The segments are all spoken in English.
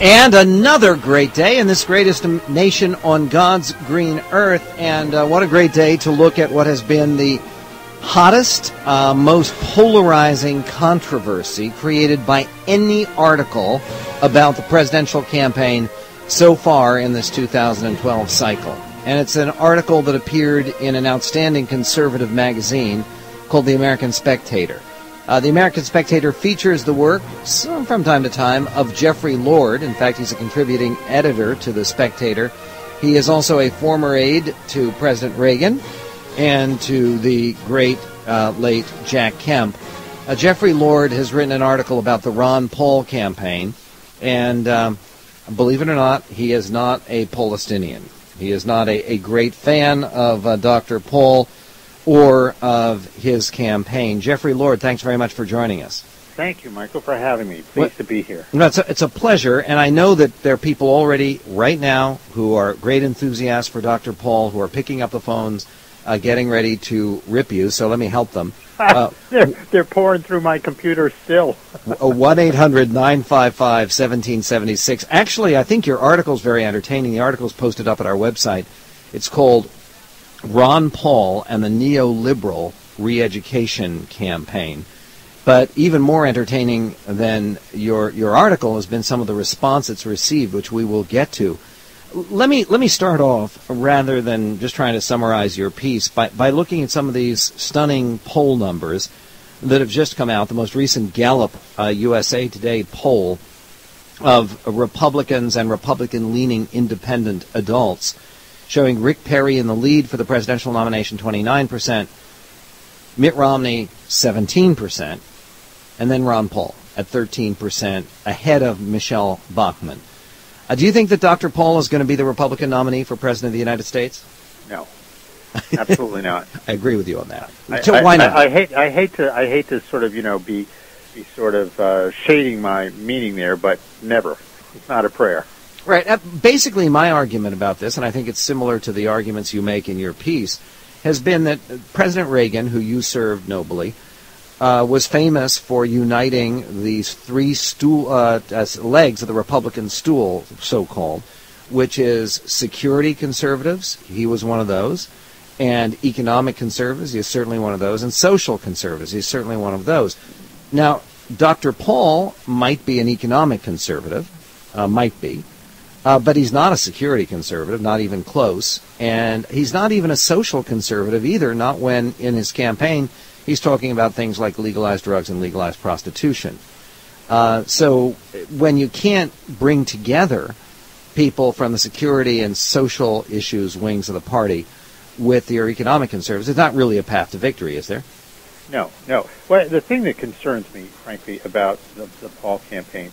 And another great day in this greatest nation on God's green earth. And what a great day to look at what has been the hottest, most polarizing controversy created by any article about the presidential campaign so far in this 2012 cycle. And it's an article that appeared in an outstanding conservative magazine called The American Spectator. The American Spectator features the work, from time to time, of Jeffery Lord. In fact, he's a contributing editor to The Spectator. He is also a former aide to President Reagan and to the great late Jack Kemp. Jeffery Lord has written an article about the Ron Paul campaign, and believe it or not, he is not a Palestinian. He is not a great fan of Dr. Paul or of his campaign. Jeffery Lord, thanks very much for joining us. Thank you, Michael, for having me. Pleased to be here. No, it's a pleasure, and I know that there are people already right now who are great enthusiasts for Dr. Paul, who are picking up the phones, getting ready to rip you, so let me help them. They're pouring through my computer still. 1-800-955-1776. Actually, I think your article's very entertaining. The article's posted up at our website. It's called Ron Paul and the Neoliberal Reeducation Campaign. But even more entertaining than your article has been some of the response it's received, which we will get to. Let me start off, rather than just trying to summarize your piece, by looking at some of these stunning poll numbers that have just come out. The most recent Gallup USA Today poll of Republicans and Republican-leaning independent adults, showing Rick Perry in the lead for the presidential nomination, 29%, Mitt Romney, 17%, and then Ron Paul at 13%, ahead of Michelle Bachmann. Do you think that Dr. Paul is going to be the Republican nominee for President of the United States? No, absolutely not. I agree with you on that. Why not? I hate to sort of be sort of shading my meaning there, but never. It's not a prayer. Right. Basically, my argument about this, and I think it's similar to the arguments you make in your piece, has been that President Reagan, who you served nobly, was famous for uniting these three legs of the Republican stool, so-called, which is security conservatives, he was one of those, and economic conservatives, he's certainly one of those, and social conservatives, he's certainly one of those. Now, Dr. Paul might be an economic conservative, but he's not a security conservative, not even close, and he's not even a social conservative either, not when in his campaign he's talking about things like legalized drugs and legalized prostitution. So when you can't bring together people from the security and social issues wings of the party with your economic conservatives, it's not really a path to victory, is there? No. Well, the thing that concerns me, frankly, about the Paul campaign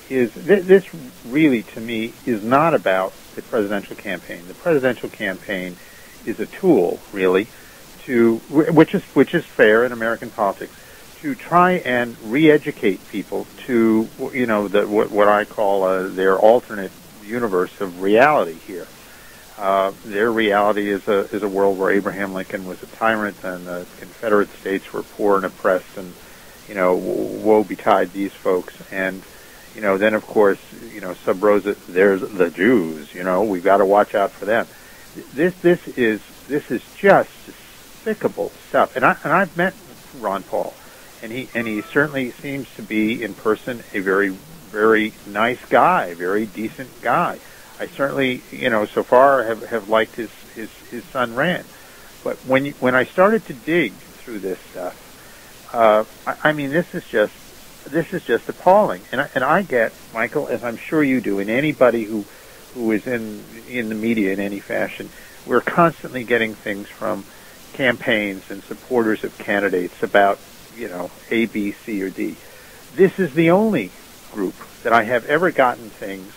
is this really, to me, is not about the presidential campaign. The presidential campaign is a tool, really, which is fair in American politics, to try and re-educate people to what I call their alternate universe of reality here. Their reality is a world where Abraham Lincoln was a tyrant and the Confederate States were poor and oppressed, and woe betide these folks. And then of course sub rosa, there's the Jews. We've got to watch out for them. This is just despicable stuff. And I've met Ron Paul, and he certainly seems to be in person a very, very nice guy, very decent guy. I certainly so far have liked his son Rand. But when I started to dig through this stuff, I mean this is just appalling. And I get, Michael, as I'm sure you do, and anybody who is in the media in any fashion, we're constantly getting things from campaigns and supporters of candidates about, A, B, C, or D. This is the only group that I have ever gotten things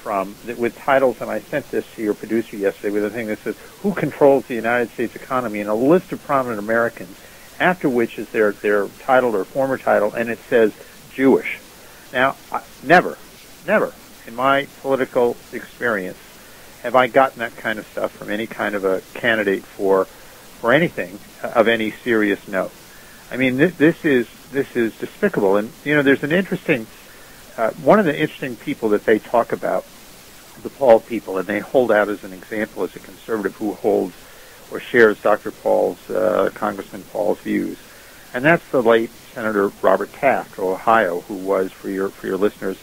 from with titles, and I sent this to your producer yesterday with a thing that says, "Who controls the United States economy?" and a list of prominent Americans, after which is their title or former title, and it says Jewish. Now, never in my political experience have I gotten that kind of stuff from any kind of a candidate for anything of any serious note. I mean, this is despicable. And there's an interesting one of the interesting people that they talk about, the Paul people, and they hold out as an example as a conservative who holds or shares Dr. Paul's, Congressman Paul's views, and that's the late Senator Robert Taft of Ohio, who was, for your listeners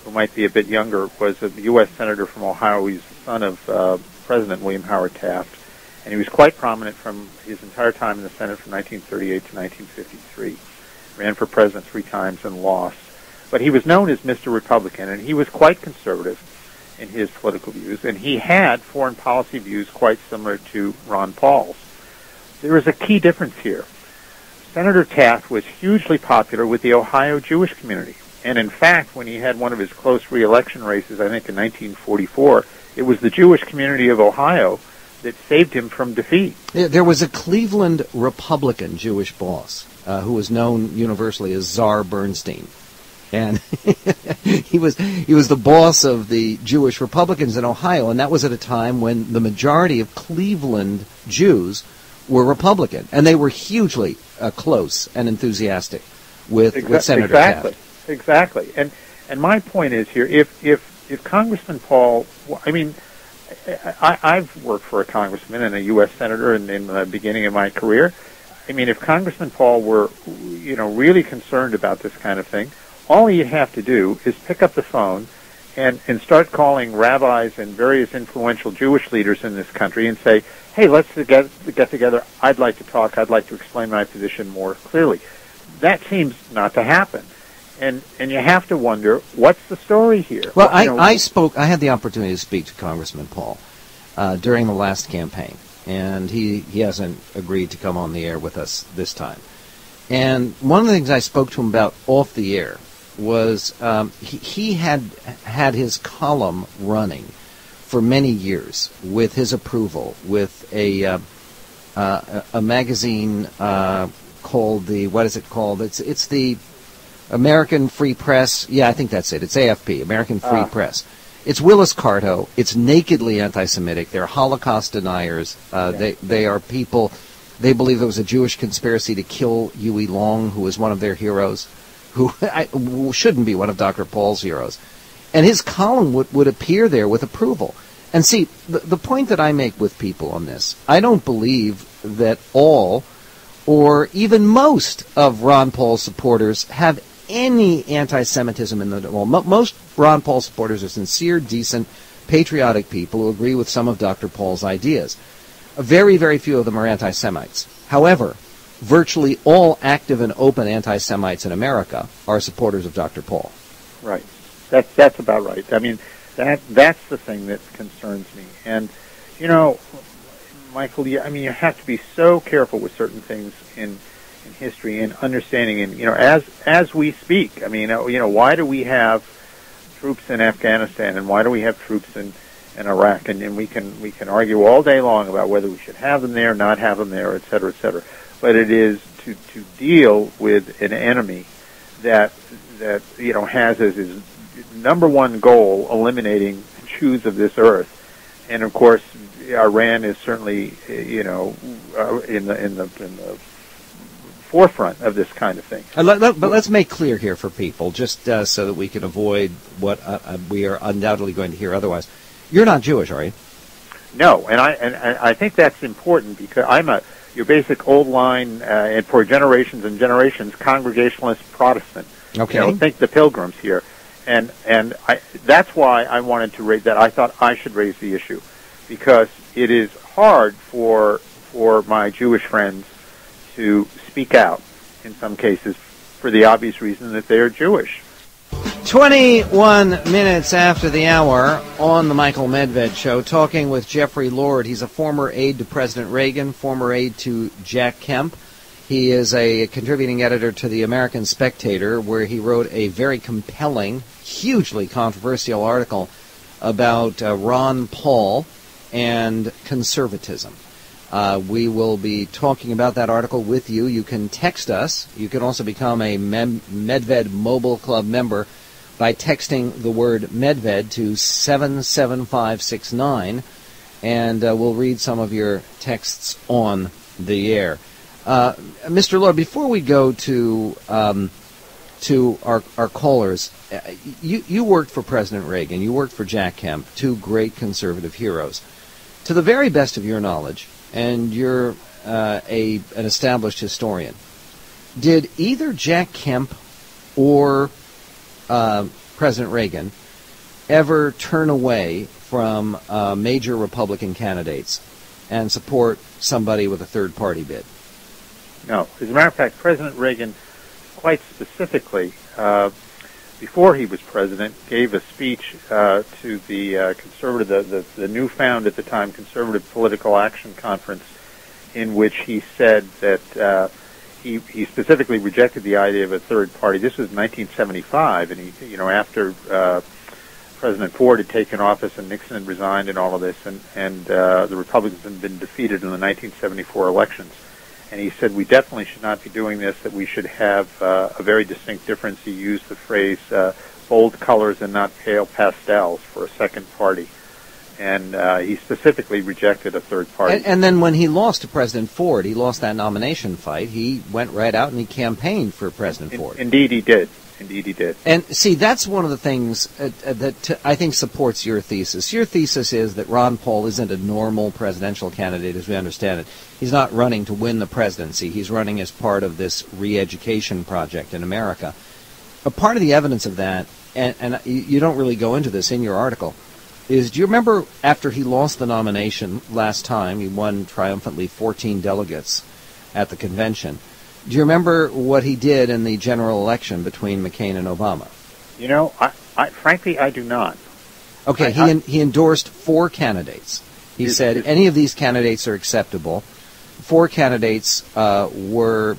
who might be a bit younger, was a U.S. Senator from Ohio. He's the son of President William Howard Taft, and he was quite prominent from his entire time in the Senate from 1938 to 1953. Ran for president 3 times and lost. But he was known as Mr. Republican, and he was quite conservative in his political views, and he had foreign policy views quite similar to Ron Paul's. There is a key difference here. Senator Taft was hugely popular with the Ohio Jewish community, and in fact, when he had one of his close re-election races, I think in 1944, it was the Jewish community of Ohio that saved him from defeat. There was a Cleveland Republican Jewish boss who was known universally as Czar Bernstein. And he was the boss of the Jewish Republicans in Ohio, and that was at a time when the majority of Cleveland Jews were Republican, and they were hugely close and enthusiastic with Senator Taft. Exactly. And my point is here, if Congressman Paul, I mean, I've worked for a congressman and a U.S. senator in the beginning of my career. I mean, if Congressman Paul were, really concerned about this kind of thing, all he'd have to do is pick up the phone and start calling rabbis and various influential Jewish leaders in this country and say, hey, let's get together. I'd like to talk. I'd like to explain my position more clearly. That seems not to happen. And you have to wonder, what's the story here? Well, I had the opportunity to speak to Congressman Paul during the last campaign, and he hasn't agreed to come on the air with us this time. And one of the things I spoke to him about off the air was he had his column running for many years with his approval, with a magazine called It's the American Free Press. Yeah, I think that's it. It's AFP, American Free Press. It's Willis Carto. It's nakedly anti-Semitic. They're Holocaust deniers. They are people. They believe there was a Jewish conspiracy to kill Huey Long, who was one of their heroes, who shouldn't be one of Dr. Paul's heroes. And his column would appear there with approval. And see, the point that I make with people on this, I don't believe that all or even most of Ron Paul's supporters have any anti-Semitism in them at all. Most Ron Paul supporters are sincere, decent, patriotic people who agree with some of Dr. Paul's ideas. Very, very few of them are anti-Semites. However, virtually all active and open anti-Semites in America are supporters of Dr. Paul. Right. That's about right. I mean, that's the thing that concerns me. And, Michael, you have to be so careful with certain things in history and understanding, and as we speak. I mean, why do we have troops in Afghanistan, and why do we have troops in Iraq? And we can argue all day long about whether we should have them there, not have them there, et cetera, et cetera. But it is to deal with an enemy that has as his number one goal eliminating Jews of this earth. And of course, Iran is certainly in the forefront of this kind of thing. But let's make clear here for people, just so that we can avoid what we are undoubtedly going to hear otherwise. You're not Jewish, are you? No, and I think that's important, because I'm your basic old line, and for generations and generations, Congregationalist Protestant. Okay. Think the Pilgrims here, and that's why I wanted to raise that. I thought I should raise the issue, because it is hard for my Jewish friends to speak out in some cases for the obvious reason that they are Jewish. 21 minutes after the hour on the Michael Medved Show, talking with Jeffery Lord. He's a former aide to President Reagan, former aide to Jack Kemp. He is a contributing editor to the American Spectator, where he wrote a very compelling, hugely controversial article about Ron Paul and conservatism. We will be talking about that article with you. You can text us. You can also become a Medved Mobile Club member by texting the word Medved to 77569, and we'll read some of your texts on the air. Mr. Lord, before we go to to our callers. You worked for President Reagan. You worked for Jack Kemp, two great conservative heroes. To the very best of your knowledge, and you're an established historian, did either Jack Kemp or President Reagan ever turn away from major Republican candidates and support somebody with a third-party bid? No. As a matter of fact, President Reagan, quite specifically, before he was president, gave a speech to the conservative, the newfound at the time Conservative Political Action Conference, in which he said that he specifically rejected the idea of a third party. This was 1975, and he, after President Ford had taken office and Nixon had resigned and all of this, and the Republicans had been defeated in the 1974 elections. And he said, we definitely should not be doing this, that we should have a very distinct difference. He used the phrase bold colors and not pale pastels for a second party. And he specifically rejected a third party. And then when he lost to President Ford, he lost that nomination fight, he went right out and he campaigned for President Ford. Indeed he did. Indeed he did. And see, that's one of the things that I think supports your thesis. Your thesis is that Ron Paul isn't a normal presidential candidate as we understand it. He's not running to win the presidency. He's running as part of this re-education project in America. A part of the evidence of that, and you don't really go into this in your article, is, do you remember after he lost the nomination last time, he won triumphantly 14 delegates at the convention, do you remember what he did in the general election between McCain and Obama? Frankly, I do not. Okay, he endorsed 4 candidates. He said any of these candidates are acceptable. 4 candidates were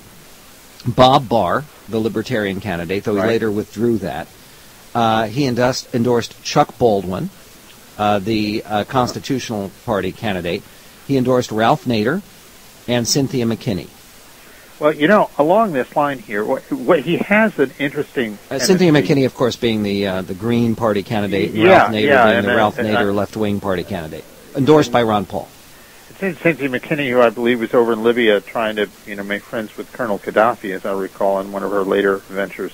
Bob Barr, the Libertarian candidate, though he later withdrew that. He endorsed Chuck Baldwin, the Constitutional Party candidate. He endorsed Ralph Nader and Cynthia McKinney. Well, along this line here, what he has an interesting... Cynthia McKinney, of course, being the Green Party candidate, and Ralph Nader being the Ralph Nader left-wing party candidate, endorsed by Ron Paul. Cynthia McKinney, who I believe was over in Libya trying to, make friends with Colonel Gaddafi, as I recall, in one of her later ventures.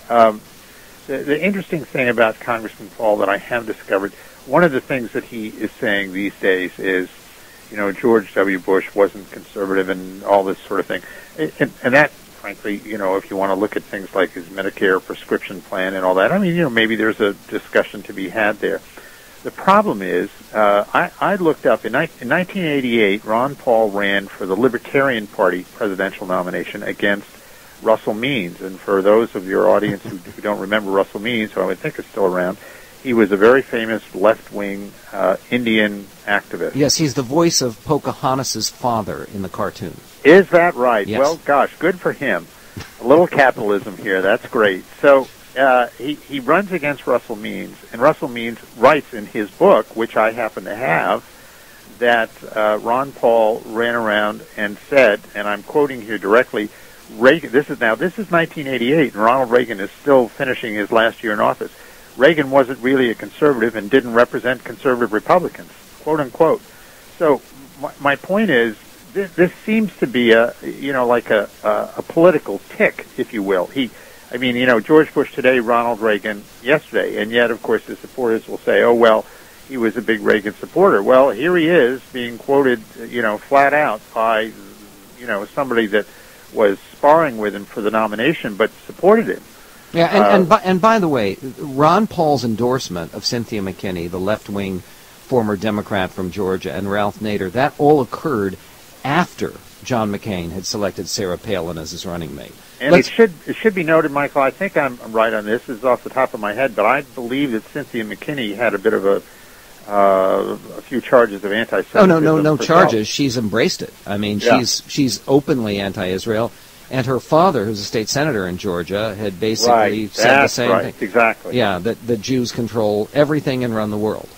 The interesting thing about Congressman Paul that I have discovered, one of the things that he is saying these days is, George W. Bush wasn't conservative and all this sort of thing. And that, frankly, if you want to look at things like his Medicare prescription plan and all that, maybe there's a discussion to be had there. The problem is, I looked up, in 1988, Ron Paul ran for the Libertarian Party presidential nomination against Russell Means. And for those of your audience who don't remember Russell Means, who I would think is still around, he was a very famous left-wing Indian activist. Yes, he's the voice of Pocahontas' father in the cartoon. Is that right? Yes. Well, gosh, good for him. A little capitalism here. That's great. So he runs against Russell Means, and Russell Means writes in his book, which I happen to have, that Ron Paul ran around and said, and I'm quoting here directly, Reagan. This is 1988, and Ronald Reagan is still finishing his last year in office. Reagan wasn't really a conservative and didn't represent conservative Republicans, quote unquote. So my point is, this seems to be like a political tick, if you will. George Bush today, Ronald Reagan yesterday, and yet, of course, his supporters will say, oh, well, he was a big Reagan supporter. Well, here he is being quoted, flat out by, somebody that was sparring with him for the nomination but supported him. Yeah, and by the way, Ron Paul's endorsement of Cynthia McKinney, the left-wing former Democrat from Georgia, and Ralph Nader, that all occurred after John McCain had selected Sarah Palin as his running mate. And it should be noted, Michael, I think I'm right on this. This is off the top of my head, but I believe that Cynthia McKinney had a bit of a few charges of anti-Semitism. Oh, no charges. She's embraced it. She's openly anti-Israel. And her father, who's a state senator in Georgia, had basically said the same thing. Exactly. Yeah, that the Jews control everything and run the world.